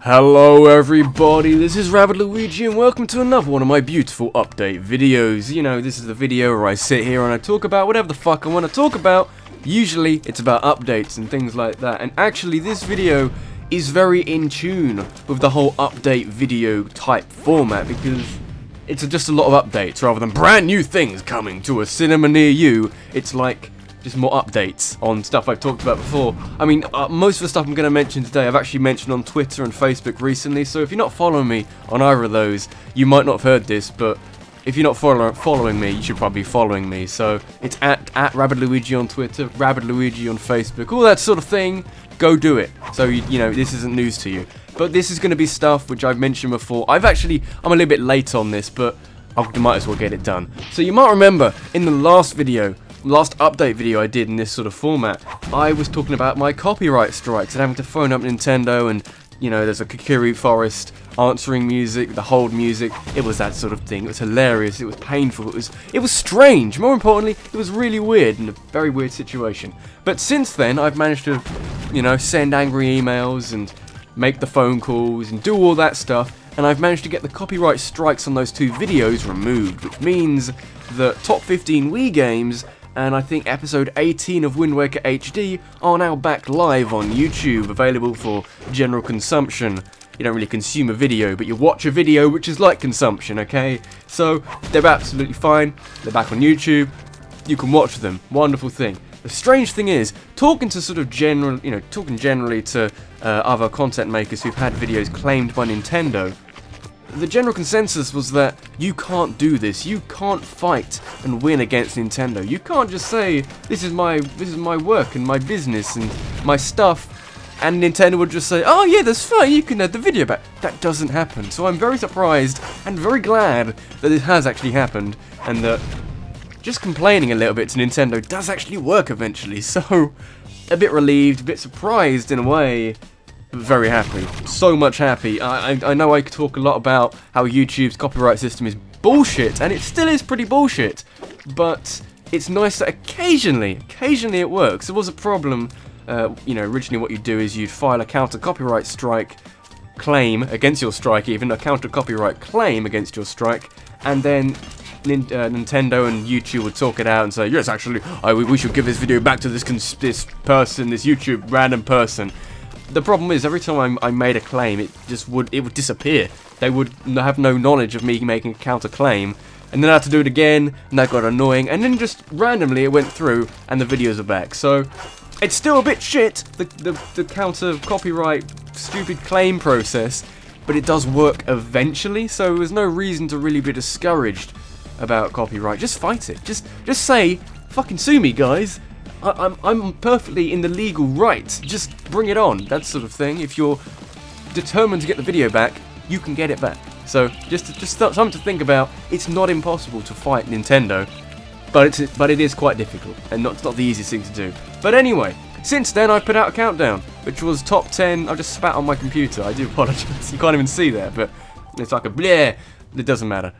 Hello everybody, this is rabbidluigi and welcome to another one of my beautiful update videos. You know, this is the video where I sit here and I talk about whatever the fuck I want to talk about. Usually it's about updates and things like that, and actually this video is very in tune with the whole update video type format because it's just a lot of updates rather than brand new things coming to a cinema near you. It's like just more updates on stuff I've talked about before. I mean, most of the stuff I'm going to mention today I've actually mentioned on Twitter and Facebook recently, so if you're not following me on either of those, you might not have heard this, but if you're not following me, you should probably be following me. So it's at rabbidluigi on Twitter, rabbidluigi on Facebook, all that sort of thing. Go do it. So, you know, this isn't news to you. But this is going to be stuff which I've mentioned before. I'm a little bit late on this, but I might as well get it done. So you might remember, in the last update video I did in this sort of format, I was talking about my copyright strikes and having to phone up Nintendo and, you know, there's a Kukiri Forest answering music, the hold music. It was that sort of thing. It was hilarious, it was painful, it was strange. More importantly, it was really weird and a very weird situation. But since then, I've managed to, you know, send angry emails and make the phone calls and do all that stuff, and I've managed to get the copyright strikes on those two videos removed, which means that top 15 Wii games and I think episode 18 of Wind Waker HD are now back live on YouTube, available for general consumption. You don't really consume a video, but you watch a video, which is like consumption, okay? So, they're absolutely fine, they're back on YouTube, you can watch them, wonderful thing. The strange thing is, talking generally to other content makers who've had videos claimed by Nintendo, the general consensus was that you can't do this. You can't fight and win against Nintendo. You can't just say this is my work and my business and my stuff, and Nintendo would just say, oh yeah, that's fine, you can add the video back. That doesn't happen. So I'm very surprised and very glad that it has actually happened, and that just complaining a little bit to Nintendo does actually work eventually. So a bit relieved, a bit surprised in a way, but very happy. So much happy. I know I could talk a lot about how YouTube's copyright system is bullshit, and it still is pretty bullshit, but it's nice that occasionally it works. There was a problem, you know, originally what you'd do is you'd file a counter copyright strike claim against your strike, even a counter copyright claim against your strike, and then Nintendo and YouTube would talk it out and say, yes, actually, we should give this video back to this YouTube random person. The problem is, every time I made a claim, it would disappear. They would have no knowledge of me making a counter claim, and then I had to do it again, and that got annoying, and then just randomly it went through, and the videos are back. So it's still a bit shit, the counter copyright stupid claim process, but it does work eventually, so there's no reason to really be discouraged about copyright. Just fight it. Just say, fucking sue me, guys. I'm perfectly in the legal right. Just bring it on, that sort of thing. If you're determined to get the video back, you can get it back. So just something to think about. It's not impossible to fight Nintendo, but it is quite difficult, and it's not the easiest thing to do. But anyway, since then I've put out a countdown, which was top 10. I just spat on my computer. I do apologise. You can't even see that, but it's like a bleh. It doesn't matter.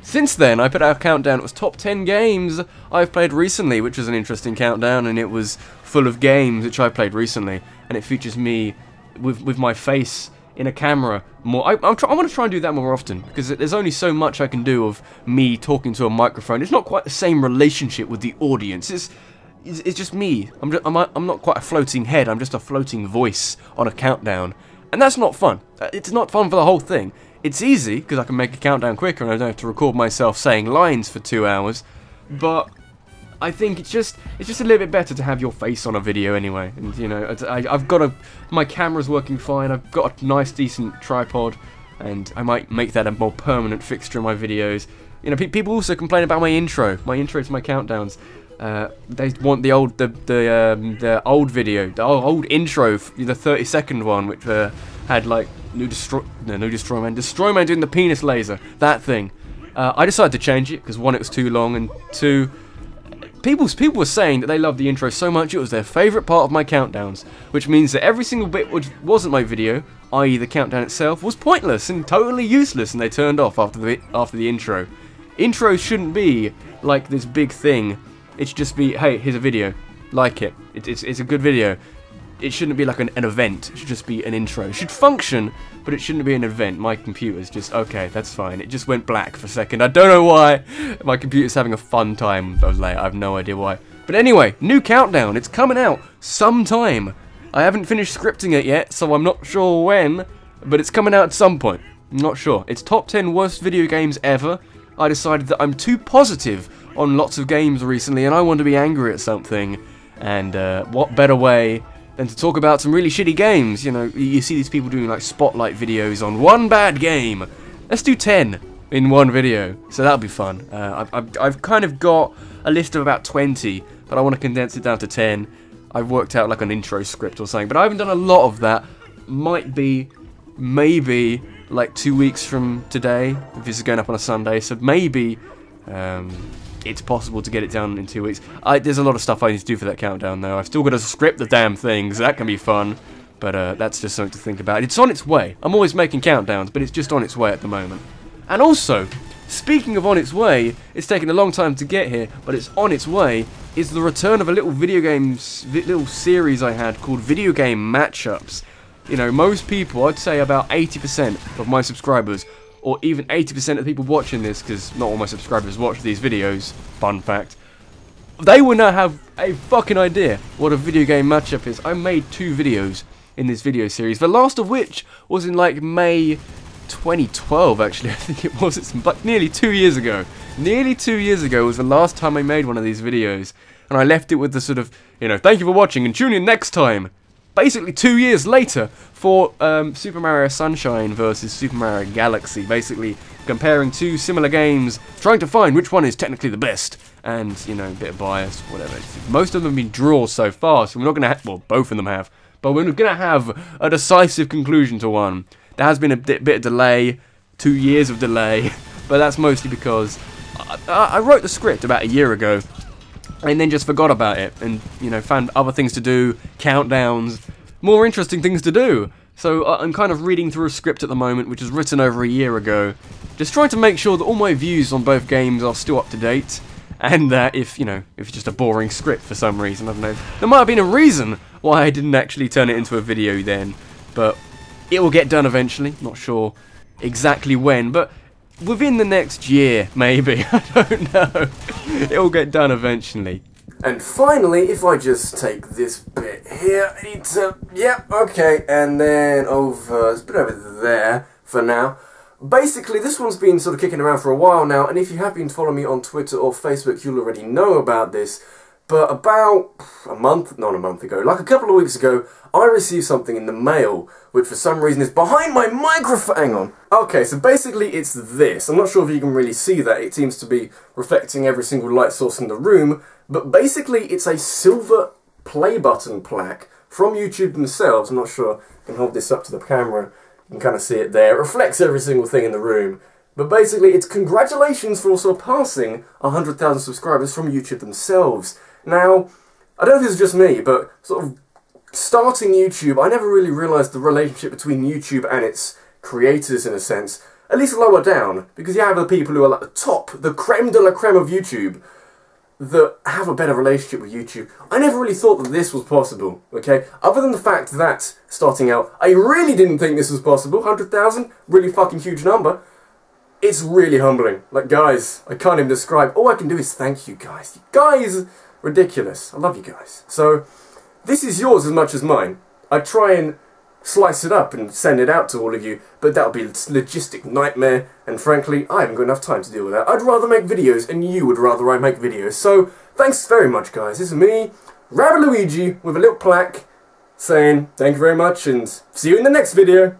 Since then, I put out a countdown. It was top 10 games I've played recently, which was an interesting countdown, and it was full of games which I played recently, and it features me with my face in a camera more. I want to try and do that more often, because there's only so much I can do of me talking to a microphone. It's not quite the same relationship with the audience. It's just me. I'm not quite a floating head. I'm just a floating voice on a countdown, and that's not fun. It's not fun for the whole thing. It's easy, because I can make a countdown quicker and I don't have to record myself saying lines for 2 hours, but I think it's just a little bit better to have your face on a video anyway, and you know, my camera's working fine, I've got a nice decent tripod, and I might make that a more permanent fixture in my videos. You know, people also complain about my intro to my countdowns. They want the old video, the old intro, the 30-second one, which had like Destroy Man doing the penis laser, that thing. I decided to change it because one, it was too long, and two, people were saying that they loved the intro so much it was their favourite part of my countdowns, which means that every single bit which wasn't my video, i.e. the countdown itself, was pointless and totally useless, and they turned off after the intro. Intros shouldn't be like this big thing. It should just be, hey, here's a video, like it. It's a good video. It shouldn't be like an event. It should just be an intro. It should function, but it shouldn't be an event. My computer's just, okay, that's fine. It just went black for a second. I don't know why. My computer's having a fun time with those later. I have no idea why. But anyway, new countdown. It's coming out sometime. I haven't finished scripting it yet, so I'm not sure when, but it's coming out at some point. I'm not sure. It's top 10 worst video games ever. I decided that I'm too positive on lots of games recently, and I want to be angry at something. And what better way than to talk about some really shitty games? You know, you see these people doing like spotlight videos on one bad game. Let's do 10 in one video, so that'll be fun. I've kind of got a list of about 20, but I want to condense it down to 10. I've worked out like an intro script or something, but I haven't done a lot of that. Might be, maybe, like 2 weeks from today, if this is going up on a Sunday, so maybe it's possible to get it done in 2 weeks. There's a lot of stuff I need to do for that countdown though. I've still got to script the damn thing, so that can be fun, but that's just something to think about. It's on its way. I'm always making countdowns, but it's just on its way at the moment. And also, speaking of on its way, it's taken a long time to get here, but it's on its way, is the return of a little little series I had called Video Game Matchups. You know, most people, I'd say about 80% of my subscribers, or even 80% of the people watching this, because not all my subscribers watch these videos, fun fact, they would not have a fucking idea what a video game matchup is. I made 2 videos in this video series, the last of which was in like May 2012 actually, I think it was. It's like nearly 2 years ago. Nearly 2 years ago was the last time I made one of these videos, and I left it with the sort of, you know, thank you for watching and tune in next time. Basically 2 years later for Super Mario Sunshine versus Super Mario Galaxy, basically comparing 2 similar games, trying to find which one is technically the best, and, you know, a bit of bias, whatever. Most of them have been draws so far, so we're not going to have, well, both of them have, but we're going to have a decisive conclusion to one. There has been a bit of delay, 2 years of delay, but that's mostly because I wrote the script about a year ago, and then just forgot about it, and, you know, found other things to do, countdowns, more interesting things to do. So I'm kind of reading through a script at the moment, which was written over a year ago, just trying to make sure that all my views on both games are still up to date, and that if, you know, if it's just a boring script for some reason, I don't know, there might have been a reason why I didn't actually turn it into a video then, but it will get done eventually, not sure exactly when, but within the next year, maybe, I don't know. It will get done eventually. And finally, if I just take this bit here, I need to, yep, okay, and then over, let's put it over there for now. Basically, this one's been sort of kicking around for a while now, and if you have been following me on Twitter or Facebook, you'll already know about this. But about not a month ago, like a couple of weeks ago, I received something in the mail, which for some reason is behind my microphone. Hang on. Okay, so basically it's this. I'm not sure if you can really see that. It seems to be reflecting every single light source in the room, but basically it's a silver play button plaque from YouTube themselves. I'm not sure I can hold this up to the camera. You can kind of see it there. It reflects every single thing in the room. But basically it's congratulations for surpassing 100,000 subscribers from YouTube themselves. Now, I don't know if this is just me, but sort of starting YouTube, I never really realised the relationship between YouTube and its creators, in a sense, at least lower down, because you have the people who are like the top, the creme de la creme of YouTube, that have a better relationship with YouTube. I never really thought that this was possible, okay? Other than the fact that, starting out, I really didn't think this was possible. 100,000, really fucking huge number. It's really humbling. Like, guys, I can't even describe. All I can do is thank you guys. You guys, ridiculous. I love you guys. So, this is yours as much as mine. I try and slice it up and send it out to all of you, but that would be a logistic nightmare, and frankly, I haven't got enough time to deal with that. I'd rather make videos, and you would rather I make videos. So, thanks very much, guys. This is me, rabbidluigi, with a little plaque saying thank you very much, and see you in the next video.